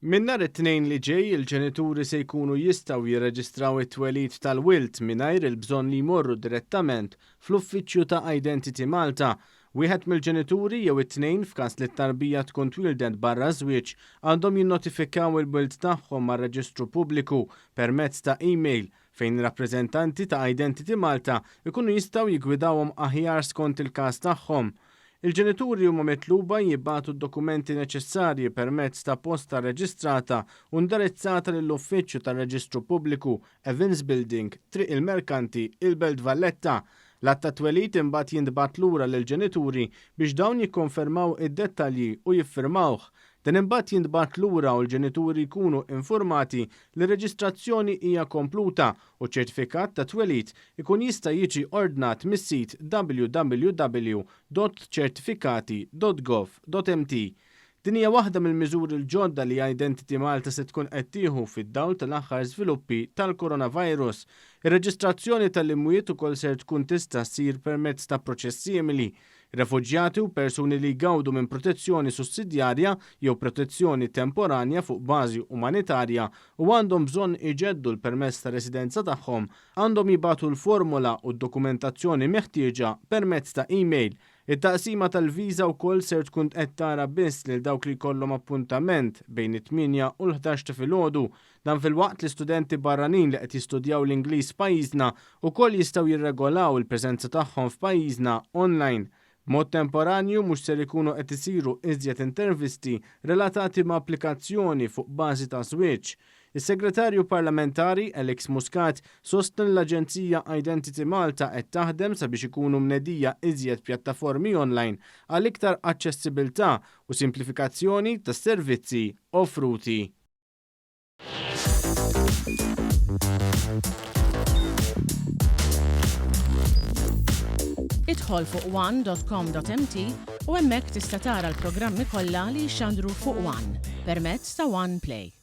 Min nhar it-tnejn li ġej il-ġenituri se jkunu jistgħu jirreġistraw it-twelid tal-wilt mingħajr il-bżonn li jmorru direttament fl-Uffiċċju ta' Identity Malta. Wieħed mill-ġenituri jew it-tnejn f'każ li t-tarbija tkun twildet barra żwieġ għandhom jinnotifikaw il-wilt tagħhom mar-Reġistru Pubbliku permezz ta' email fejn rappreżentanti ta' Identity Malta jkunu jistgħu jiggwidawhom aħjar skont il-każ tagħhom. Il-ġenituri huma mitluba jibbagħtu d-dokumenti neċessarji permezz ta' posta reġistrata u indirizzata lill-Uffiċċju tar-Reġistru Pubbliku, Evans Building, Triq il-Merkanti, il-Belt Valletta. L-att ta' twelid imbagħad jintbagħat lura lill-ġenituri biex dawn jikkonfermaw id-dettalji u jiffirmawh. Dan imbagħad jintbagħat lura u l-ġenituri jkunu informati li r-reġistrazzjoni hija kompluta u ċertifikat ta' twelid ikun jista' jiġi ordnat mis-sit www.certificati.gov.mt. Din hija waħda mill-miżuri l-ġodda li Identity Malta se tkun qed tieħu fid-dawl tal-aħħar żviluppi tal-coronavirus. Ir-reġistrazzjoni tal-imwiet ukoll se tkun tista' ssir permezz ta' proċess simili. Refuġjati u persuni li jgawdu minn protezzjoni sussidjarja jew protezzjoni temporanja fuq bażi umanitarja u għandhom bżonn iġeddu l-permess ta' residenza tagħhom għandhom jibgħatu l-formula u d-dokumentazzjoni meħtieġa permezz ta' email. It-taqsima tal-viża wkoll ser tkun qed tara biss lil dawk li jkollhom appuntament bejn it-8 u l-11 ta' filgħodu. Dan fil-waqt li studenti barranin li qed jistudjaw l-Ingliż f'pajjiżna wkoll jistgħu jirregolaw il-preżenza tagħhom f'pajjiżna online. Mod temporanju mhux ser ikunu qed isiru iżjed intervisti relatati ma' applikazzjoni fuq bażi ta' żwieġ. Is-Segretarju Parlamentari Alex Muscat sostien l-Aġenzija Identity Malta qed taħdem sabiex ikunu mnedija iżjed pjattaformi online għal iktar aċċessibilità u simplifikazzjoni tas-servizzi offruti. Idħol fuq one.com.mt u hemmhekk tista' tara l-programmi kollha li jxandru fuq One permezz ta' One Play.